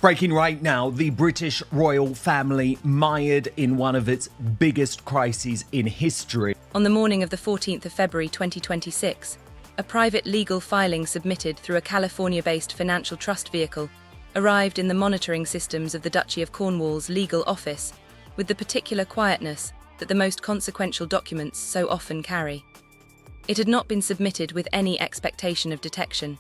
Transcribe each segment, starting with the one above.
Breaking right now, the British royal family mired in one of its biggest crises in history. On the morning of the 14th of February 2026, a private legal filing submitted through a California-based financial trust vehicle arrived in the monitoring systems of the Duchy of Cornwall's legal office with the particular quietness that the most consequential documents so often carry. It had not been submitted with any expectation of detection.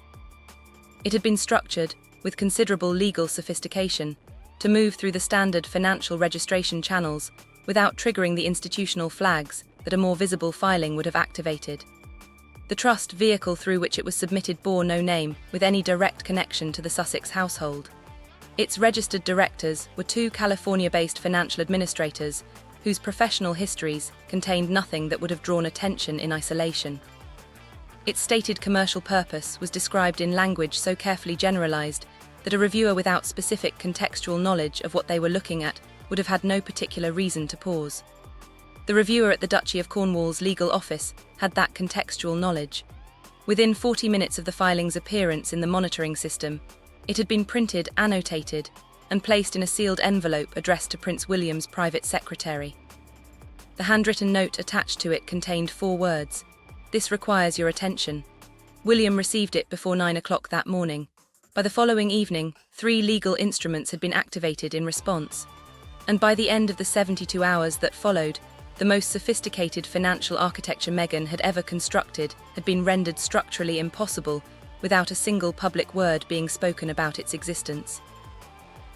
It had been structured with considerable legal sophistication to move through the standard financial registration channels without triggering the institutional flags that a more visible filing would have activated. The trust vehicle through which it was submitted bore no name with any direct connection to the Sussex household. Its registered directors were two California-based financial administrators whose professional histories contained nothing that would have drawn attention in isolation. Its stated commercial purpose was described in language so carefully generalized that a reviewer without specific contextual knowledge of what they were looking at would have had no particular reason to pause. The reviewer at the Duchy of Cornwall's legal office had that contextual knowledge. Within 40 minutes of the filing's appearance in the monitoring system, it had been printed, annotated, and placed in a sealed envelope addressed to Prince William's private secretary. The handwritten note attached to it contained 4 words: "This requires your attention." William received it before 9 o'clock that morning. By the following evening, 3 legal instruments had been activated in response. And by the end of the 72 hours that followed, the most sophisticated financial architecture Meghan had ever constructed had been rendered structurally impossible without a single public word being spoken about its existence.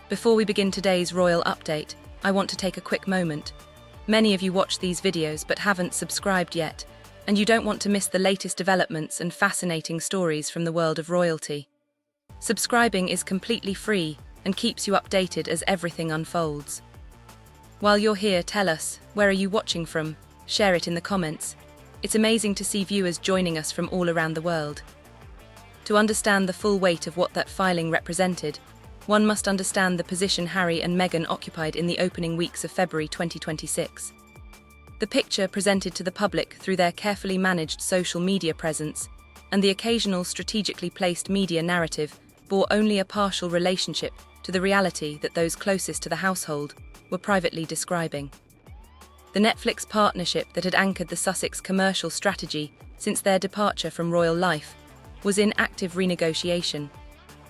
Before we begin today's royal update, I want to take a quick moment. Many of you watch these videos but haven't subscribed yet, and you don't want to miss the latest developments and fascinating stories from the world of royalty. Subscribing is completely free and keeps you updated as everything unfolds. While you're here, tell us, where are you watching from? Share it in the comments. It's amazing to see viewers joining us from all around the world. To understand the full weight of what that filing represented, one must understand the position Harry and Meghan occupied in the opening weeks of February 2026. The picture presented to the public through their carefully managed social media presence and the occasional strategically placed media narrative bore only a partial relationship to the reality that those closest to the household were privately describing. The Netflix partnership that had anchored the Sussex commercial strategy since their departure from royal life was in active renegotiation,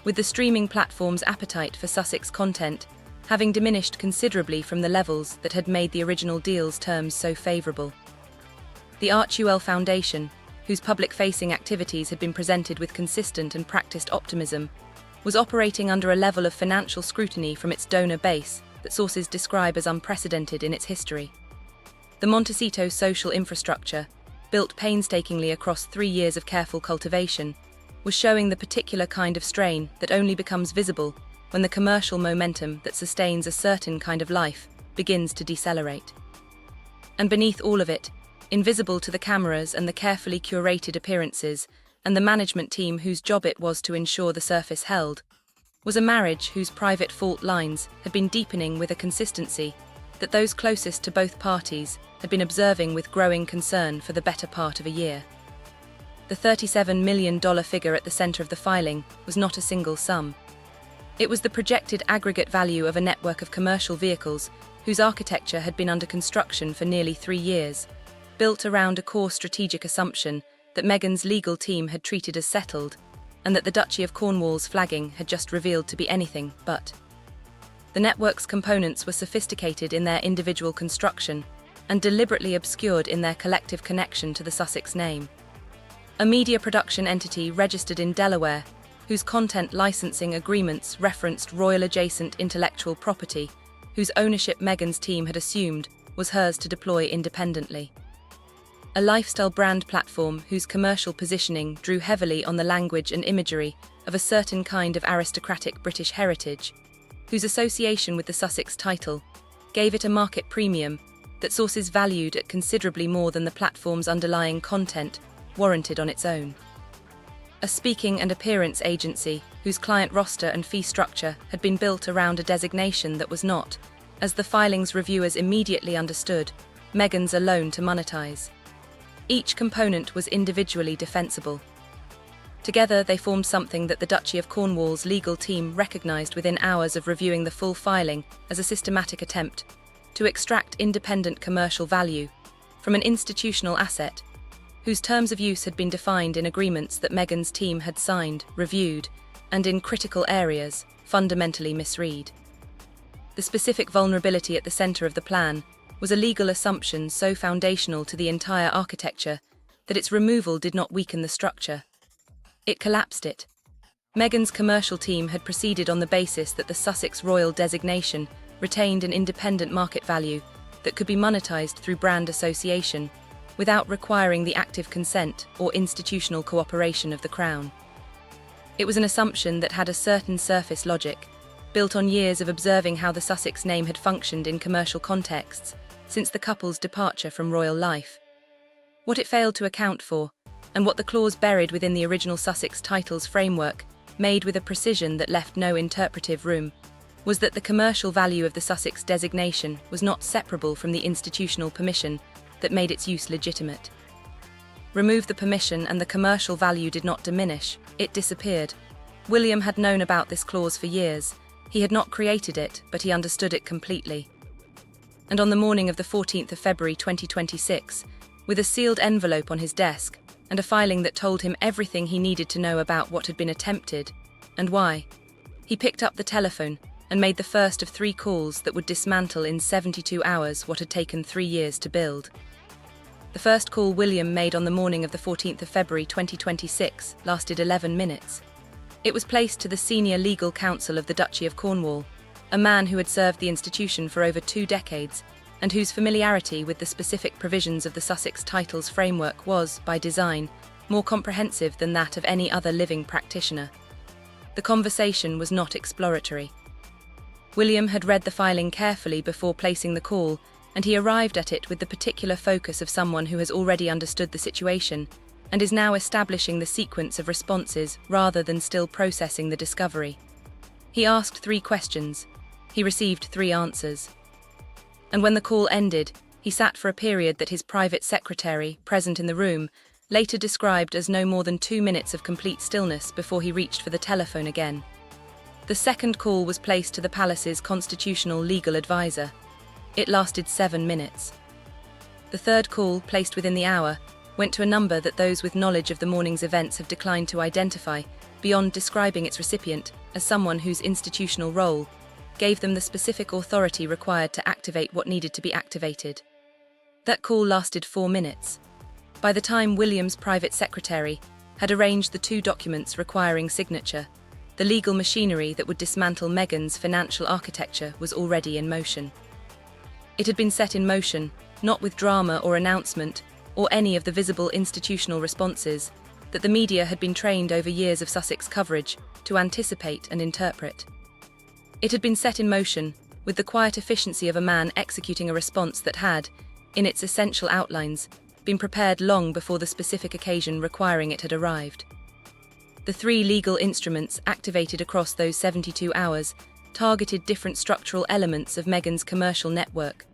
with the streaming platform's appetite for Sussex content having diminished considerably from the levels that had made the original deal's terms so favourable. The Archewell Foundation, whose public-facing activities had been presented with consistent and practiced optimism, was operating under a level of financial scrutiny from its donor base that sources describe as unprecedented in its history. The Montecito social infrastructure, built painstakingly across 3 years of careful cultivation, was showing the particular kind of strain that only becomes visible when the commercial momentum that sustains a certain kind of life begins to decelerate. And beneath all of it, invisible to the cameras and the carefully curated appearances and the management team whose job it was to ensure the surface held, was a marriage whose private fault lines had been deepening with a consistency that those closest to both parties had been observing with growing concern for the better part of a year. The $37 million figure at the center of the filing was not a single sum. It was the projected aggregate value of a network of commercial vehicles whose architecture had been under construction for nearly 3 years, built around a core strategic assumption that Meghan's legal team had treated as settled, and that the Duchy of Cornwall's flagging had just revealed to be anything but. The network's components were sophisticated in their individual construction and deliberately obscured in their collective connection to the Sussex name. A media production entity registered in Delaware, whose content licensing agreements referenced royal-adjacent intellectual property, whose ownership Meghan's team had assumed was hers to deploy independently. A lifestyle brand platform whose commercial positioning drew heavily on the language and imagery of a certain kind of aristocratic British heritage, whose association with the Sussex title gave it a market premium that sources valued at considerably more than the platform's underlying content warranted on its own. A speaking and appearance agency whose client roster and fee structure had been built around a designation that was not, as the filing's reviewers immediately understood, Meghan's alone to monetize. Each component was individually defensible. Together, they formed something that the Duchy of Cornwall's legal team recognised within hours of reviewing the full filing as a systematic attempt to extract independent commercial value from an institutional asset whose terms of use had been defined in agreements that Meghan's team had signed, reviewed, and in critical areas fundamentally misread. The specific vulnerability at the centre of the plan was a legal assumption so foundational to the entire architecture that its removal did not weaken the structure. It collapsed it. Meghan's commercial team had proceeded on the basis that the Sussex Royal designation retained an independent market value that could be monetised through brand association without requiring the active consent or institutional cooperation of the Crown. It was an assumption that had a certain surface logic, built on years of observing how the Sussex name had functioned in commercial contexts since the couple's departure from royal life. What it failed to account for, and what the clause buried within the original Sussex titles framework made with a precision that left no interpretive room, was that the commercial value of the Sussex designation was not separable from the institutional permission that made its use legitimate. Remove the permission and the commercial value did not diminish, it disappeared. William had known about this clause for years. He had not created it, but he understood it completely. And on the morning of the 14th of February 2026, with a sealed envelope on his desk and a filing that told him everything he needed to know about what had been attempted and why, he picked up the telephone and made the first of 3 calls that would dismantle in 72 hours what had taken 3 years to build. The first call William made on the morning of the 14th of February 2026 lasted 11 minutes. It was placed to the senior legal counsel of the Duchy of Cornwall, a man who had served the institution for over 2 decades and whose familiarity with the specific provisions of the Sussex titles framework was, by design, more comprehensive than that of any other living practitioner. The conversation was not exploratory. William had read the filing carefully before placing the call, and he arrived at it with the particular focus of someone who has already understood the situation and is now establishing the sequence of responses rather than still processing the discovery. He asked 3 questions. He received 3 answers. And when the call ended, he sat for a period that his private secretary, present in the room, later described as no more than 2 minutes of complete stillness before he reached for the telephone again. The second call was placed to the palace's constitutional legal advisor. It lasted 7 minutes. The third call, placed within the hour, went to a number that those with knowledge of the morning's events have declined to identify, beyond describing its recipient as someone whose institutional role gave them the specific authority required to activate what needed to be activated. That call lasted 4 minutes. By the time William's private secretary had arranged the 2 documents requiring signature, the legal machinery that would dismantle Meghan's financial architecture was already in motion. It had been set in motion, not with drama or announcement, or any of the visible institutional responses that the media had been trained over years of Sussex coverage to anticipate and interpret. It had been set in motion with the quiet efficiency of a man executing a response that had, in its essential outlines, been prepared long before the specific occasion requiring it had arrived. The 3 legal instruments activated across those 72 hours targeted different structural elements of Meghan's commercial network,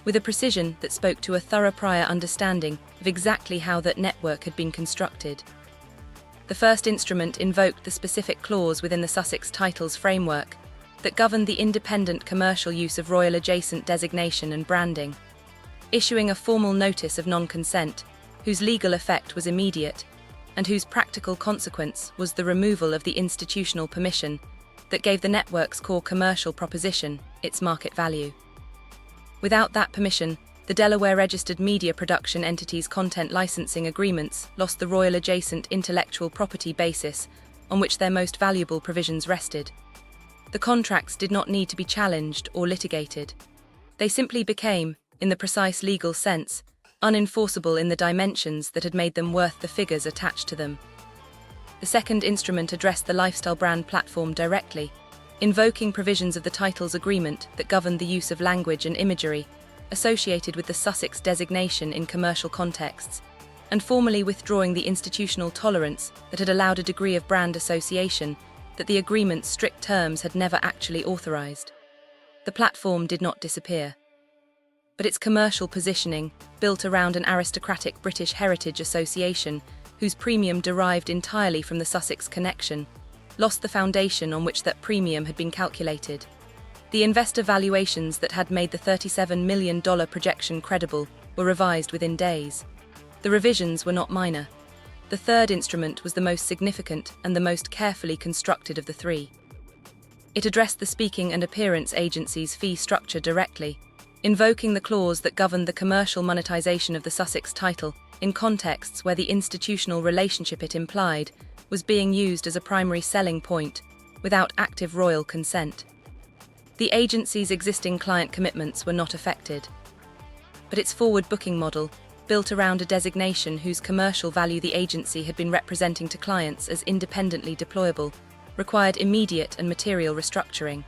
with a precision that spoke to a thorough prior understanding of exactly how that network had been constructed. The first instrument invoked the specific clause within the Sussex titles framework that governed the independent commercial use of royal adjacent designation and branding, issuing a formal notice of non-consent, whose legal effect was immediate, and whose practical consequence was the removal of the institutional permission that gave the network's core commercial proposition its market value. Without that permission, the Delaware-registered media production entity's content licensing agreements lost the royal adjacent intellectual property basis on which their most valuable provisions rested. The contracts did not need to be challenged or litigated. They simply became, in the precise legal sense, unenforceable in the dimensions that had made them worth the figures attached to them. The second instrument addressed the lifestyle brand platform directly, invoking provisions of the titles agreement that governed the use of language and imagery associated with the Sussex designation in commercial contexts, and formally withdrawing the institutional tolerance that had allowed a degree of brand association that the agreement's strict terms had never actually authorised. The platform did not disappear, but its commercial positioning, built around an aristocratic British heritage association, whose premium derived entirely from the Sussex connection, lost the foundation on which that premium had been calculated. The investor valuations that had made the $37 million projection credible were revised within days. The revisions were not minor. The third instrument was the most significant and the most carefully constructed of the three. It addressed the speaking and appearance agency's fee structure directly, invoking the clause that governed the commercial monetization of the Sussex title in contexts where the institutional relationship it implied was being used as a primary selling point, without active royal consent. The agency's existing client commitments were not affected. But its forward booking model, built around a designation whose commercial value the agency had been representing to clients as independently deployable, required immediate and material restructuring.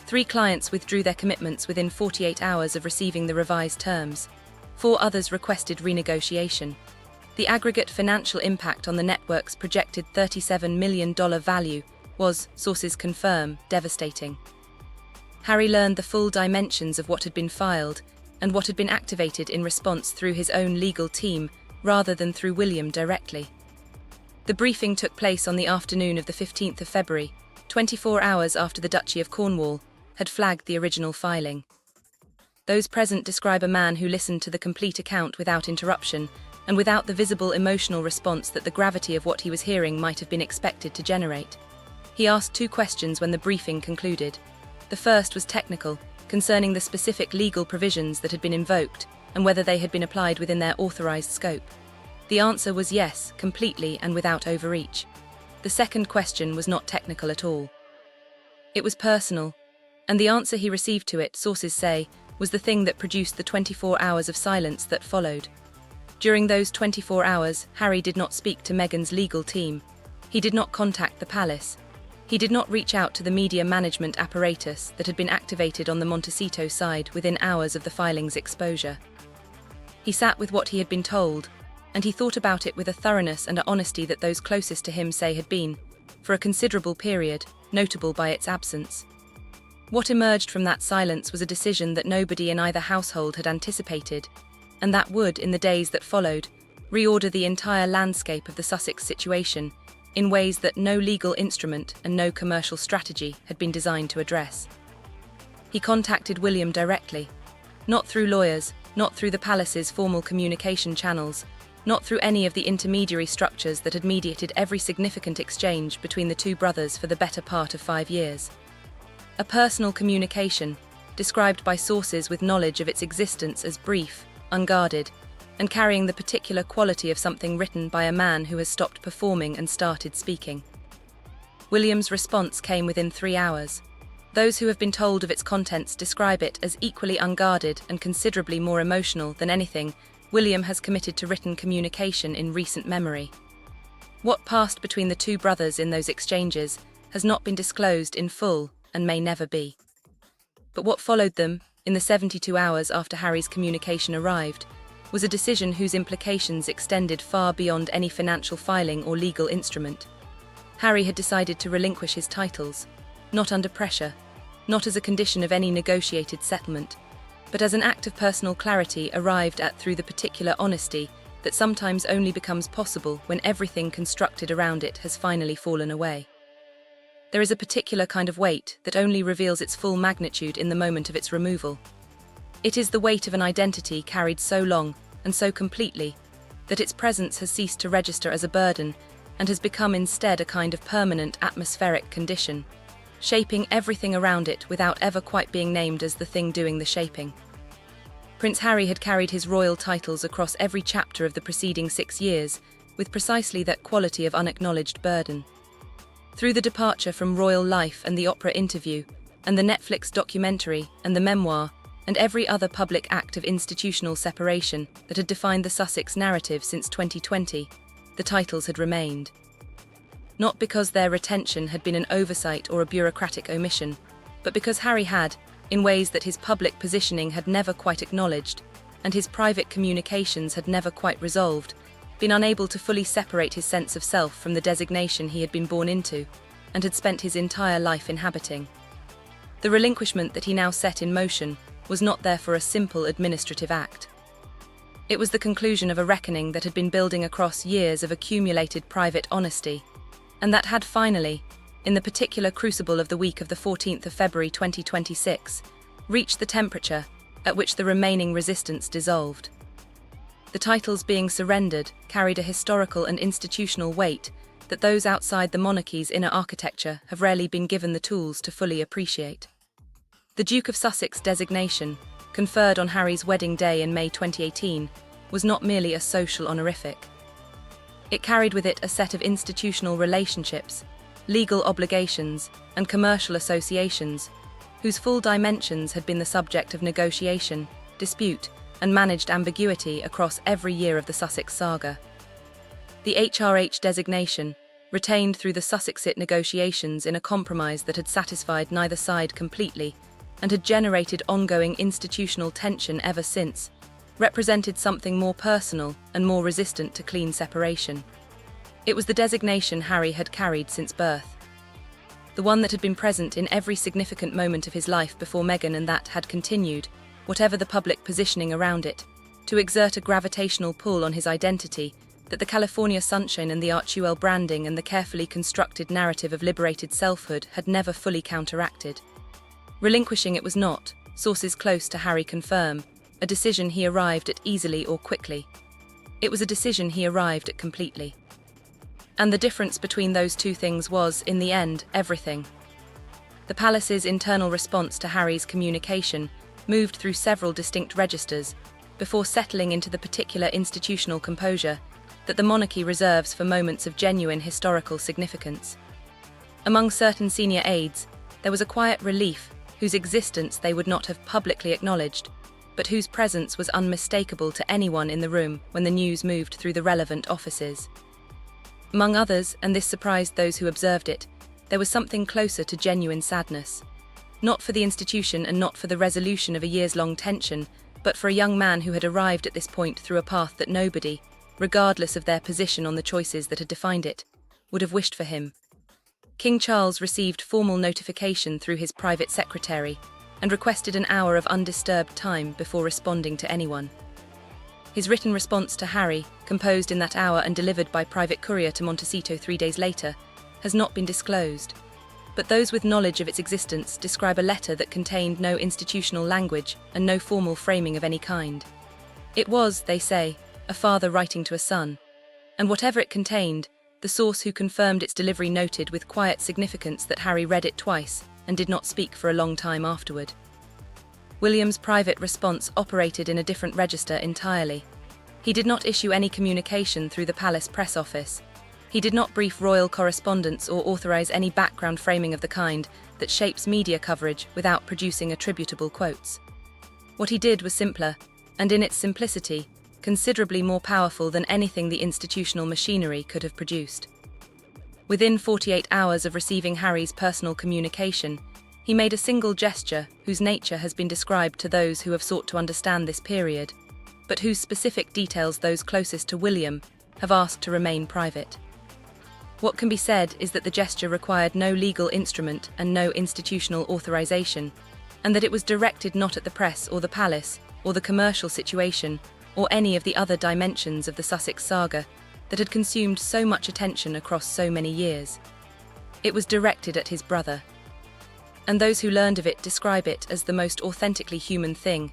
3 clients withdrew their commitments within 48 hours of receiving the revised terms. 4 others requested renegotiation. The aggregate financial impact on the network's projected $37 million value was, sources confirm, devastating. Harry learned the full dimensions of what had been filed and what had been activated in response through his own legal team rather than through William directly. The briefing took place on the afternoon of the 15th of February, 24 hours after the Duchy of Cornwall had flagged the original filing. Those present describe a man who listened to the complete account without interruption and without the visible emotional response that the gravity of what he was hearing might have been expected to generate. He asked 2 questions when the briefing concluded. The first was technical, concerning the specific legal provisions that had been invoked and whether they had been applied within their authorized scope. The answer was yes, completely and without overreach. The second question was not technical at all. It was personal, and the answer he received to it, sources say, was the thing that produced the 24 hours of silence that followed. During those 24 hours, Harry did not speak to Meghan's legal team. He did not contact the palace. He did not reach out to the media management apparatus that had been activated on the Montecito side within hours of the filing's exposure. He sat with what he had been told, and he thought about it with a thoroughness and a honesty that those closest to him say had been, for a considerable period, notable by its absence. What emerged from that silence was a decision that nobody in either household had anticipated, and that would, in the days that followed, reorder the entire landscape of the Sussex situation in ways that no legal instrument and no commercial strategy had been designed to address. He contacted William directly, not through lawyers, not through the palace's formal communication channels, not through any of the intermediary structures that had mediated every significant exchange between the 2 brothers for the better part of 5 years. A personal communication, described by sources with knowledge of its existence as brief, unguarded, and carrying the particular quality of something written by a man who has stopped performing and started speaking. William's response came within 3 hours. Those who have been told of its contents describe it as equally unguarded and considerably more emotional than anything William has committed to written communication in recent memory. What passed between the 2 brothers in those exchanges has not been disclosed in full and may never be. But what followed them, in the 72 hours after Harry's communication arrived, was a decision whose implications extended far beyond any financial filing or legal instrument. Harry had decided to relinquish his titles, not under pressure, not as a condition of any negotiated settlement, but as an act of personal clarity arrived at through the particular honesty that sometimes only becomes possible when everything constructed around it has finally fallen away. There is a particular kind of weight that only reveals its full magnitude in the moment of its removal. It is the weight of an identity carried so long and so completely that its presence has ceased to register as a burden and has become instead a kind of permanent atmospheric condition, shaping everything around it without ever quite being named as the thing doing the shaping. Prince Harry had carried his royal titles across every chapter of the preceding 6 years with precisely that quality of unacknowledged burden. Through the departure from royal life and the opera interview, and the Netflix documentary and the memoir, and every other public act of institutional separation that had defined the Sussex narrative since 2020, the titles had remained. Not because their retention had been an oversight or a bureaucratic omission, but because Harry had, in ways that his public positioning had never quite acknowledged, and his private communications had never quite resolved, been unable to fully separate his sense of self from the designation he had been born into, and had spent his entire life inhabiting. The relinquishment that he now set in motion was not therefore a simple administrative act. It was the conclusion of a reckoning that had been building across years of accumulated private honesty, and that had finally, in the particular crucible of the week of the 14th of February 2026, reached the temperature at which the remaining resistance dissolved. The titles being surrendered carried a historical and institutional weight that those outside the monarchy's inner architecture have rarely been given the tools to fully appreciate. The Duke of Sussex designation, conferred on Harry's wedding day in May 2018, was not merely a social honorific. It carried with it a set of institutional relationships, legal obligations, and commercial associations, whose full dimensions had been the subject of negotiation, dispute, and managed ambiguity across every year of the Sussex saga. The HRH designation, retained through the Sussexit negotiations in a compromise that had satisfied neither side completely, and had generated ongoing institutional tension ever since, represented something more personal and more resistant to clean separation. It was the designation Harry had carried since birth. The one that had been present in every significant moment of his life before Meghan, and that had continued, whatever the public positioning around it, to exert a gravitational pull on his identity that the California sunshine and the Archuel branding and the carefully constructed narrative of liberated selfhood had never fully counteracted. Relinquishing it was not, sources close to Harry confirm, a decision he arrived at easily or quickly. It was a decision he arrived at completely. And the difference between those two things was, in the end, everything. The palace's internal response to Harry's communication moved through several distinct registers before settling into the particular institutional composure that the monarchy reserves for moments of genuine historical significance. Among certain senior aides, there was a quiet relief whose existence they would not have publicly acknowledged, but whose presence was unmistakable to anyone in the room when the news moved through the relevant offices. Among others, and this surprised those who observed it, there was something closer to genuine sadness. Not for the institution and not for the resolution of a years-long tension, but for a young man who had arrived at this point through a path that nobody, regardless of their position on the choices that had defined it, would have wished for him. King Charles received formal notification through his private secretary and requested an hour of undisturbed time before responding to anyone. His written response to Harry, composed in that hour and delivered by private courier to Montecito 3 days later, has not been disclosed, but those with knowledge of its existence describe a letter that contained no institutional language and no formal framing of any kind. It was, they say, a father writing to a son, and whatever it contained, the source who confirmed its delivery noted with quiet significance that Harry read it twice and did not speak for a long time afterward. William's private response operated in a different register entirely. He did not issue any communication through the palace press office. He did not brief royal correspondence or authorize any background framing of the kind that shapes media coverage without producing attributable quotes. What he did was simpler, and in its simplicity, considerably more powerful than anything the institutional machinery could have produced. Within 48 hours of receiving Harry's personal communication, he made a single gesture whose nature has been described to those who have sought to understand this period, but whose specific details those closest to William have asked to remain private. What can be said is that the gesture required no legal instrument and no institutional authorization, and that it was directed not at the press or the palace or the commercial situation or any of the other dimensions of the Sussex saga that had consumed so much attention across so many years. It was directed at his brother. And those who learned of it describe it as the most authentically human thing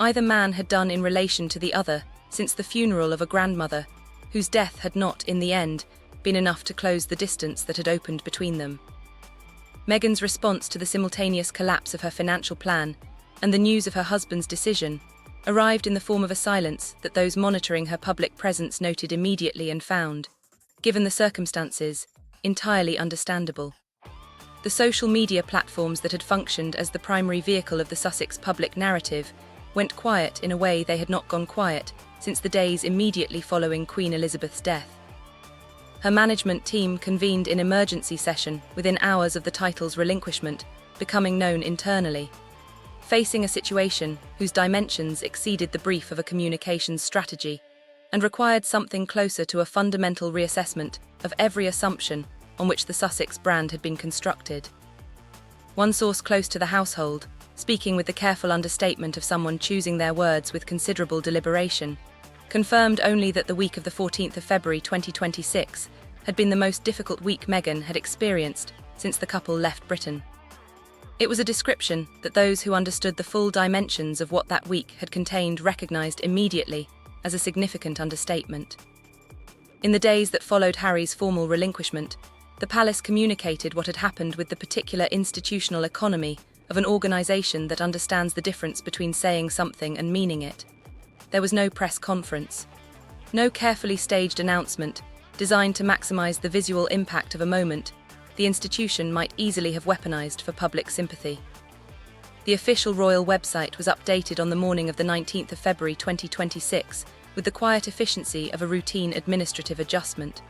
either man had done in relation to the other since the funeral of a grandmother, whose death had not, in the end, been enough to close the distance that had opened between them. Meghan's response to the simultaneous collapse of her financial plan and the news of her husband's decision arrived in the form of a silence that those monitoring her public presence noted immediately and found, given the circumstances, entirely understandable. The social media platforms that had functioned as the primary vehicle of the Sussex public narrative went quiet in a way they had not gone quiet since the days immediately following Queen Elizabeth's death. Her management team convened in emergency session within hours of the title's relinquishment, becoming known internally, facing a situation whose dimensions exceeded the brief of a communications strategy and required something closer to a fundamental reassessment of every assumption on which the Sussex brand had been constructed. One source close to the household, speaking with the careful understatement of someone choosing their words with considerable deliberation, confirmed only that the week of the 14th of February 2026 had been the most difficult week Meghan had experienced since the couple left Britain. It was a description that those who understood the full dimensions of what that week had contained recognized immediately as a significant understatement. In the days that followed Harry's formal relinquishment, the palace communicated what had happened with the particular institutional economy of an organization that understands the difference between saying something and meaning it. There was no press conference, no carefully staged announcement designed to maximize the visual impact of a moment the institution might easily have weaponized for public sympathy. The official royal website was updated on the morning of the 19th of February 2026 with the quiet efficiency of a routine administrative adjustment.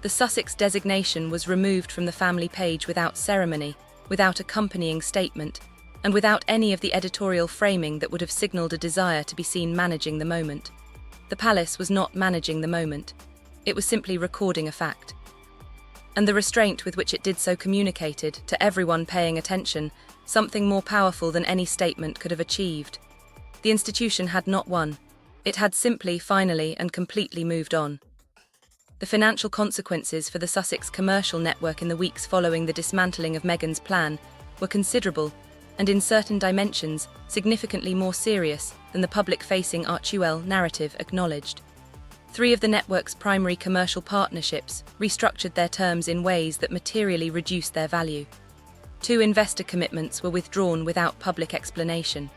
The Sussex designation was removed from the family page without ceremony, without accompanying statement, and without any of the editorial framing that would have signalled a desire to be seen managing the moment. The palace was not managing the moment. It was simply recording a fact. And the restraint with which it did so communicated, to everyone paying attention, something more powerful than any statement could have achieved. The institution had not won. It had simply, finally, and completely moved on. The financial consequences for the Sussex commercial network in the weeks following the dismantling of Meghan's plan were considerable, and in certain dimensions, significantly more serious than the public-facing Archewell narrative acknowledged. 3 of the network's primary commercial partnerships restructured their terms in ways that materially reduced their value. 2 investor commitments were withdrawn without public explanation.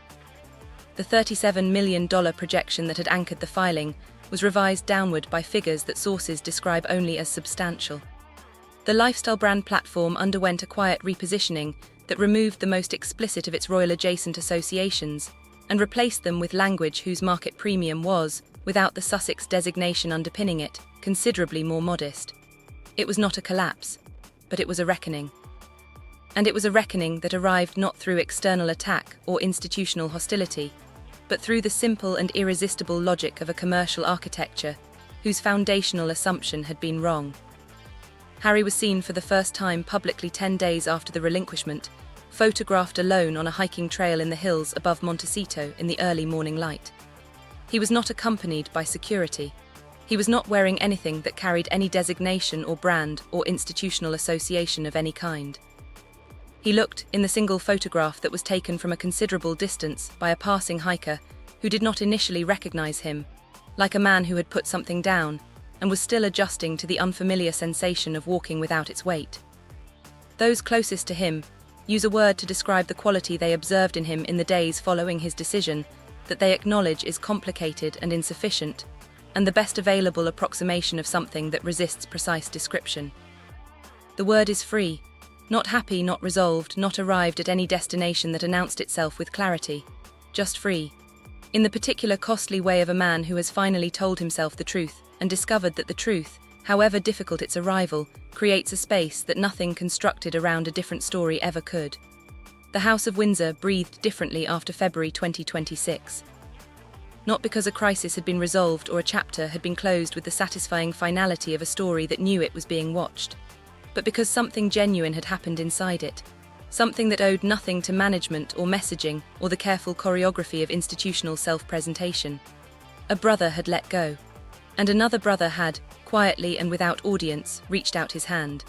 The $37 million projection that had anchored the filing was revised downward by figures that sources describe only as substantial. The lifestyle brand platform underwent a quiet repositioning that removed the most explicit of its royal-adjacent associations and replaced them with language whose market premium was, without the Sussex designation underpinning it, considerably more modest. It was not a collapse, but it was a reckoning. And it was a reckoning that arrived not through external attack or institutional hostility, but through the simple and irresistible logic of a commercial architecture whose foundational assumption had been wrong. Harry was seen for the first time publicly 10 days after the relinquishment, photographed alone on a hiking trail in the hills above Montecito in the early morning light. He was not accompanied by security. He was not wearing anything that carried any designation or brand or institutional association of any kind. He looked, in the single photograph that was taken from a considerable distance by a passing hiker who did not initially recognize him, like a man who had put something down and was still adjusting to the unfamiliar sensation of walking without its weight. Those closest to him use a word to describe the quality they observed in him in the days following his decision that they acknowledge is complicated and insufficient, and the best available approximation of something that resists precise description. The word is free, not happy, not resolved, not arrived at any destination that announced itself with clarity, just free, in the particular costly way of a man who has finally told himself the truth and discovered that the truth, however difficult its arrival, creates a space that nothing constructed around a different story ever could. The House of Windsor breathed differently after February 2026. Not because a crisis had been resolved or a chapter had been closed with the satisfying finality of a story that knew it was being watched, but because something genuine had happened inside it, something that owed nothing to management or messaging or the careful choreography of institutional self-presentation. A brother had let go, and another brother had, quietly and without audience, reached out his hand.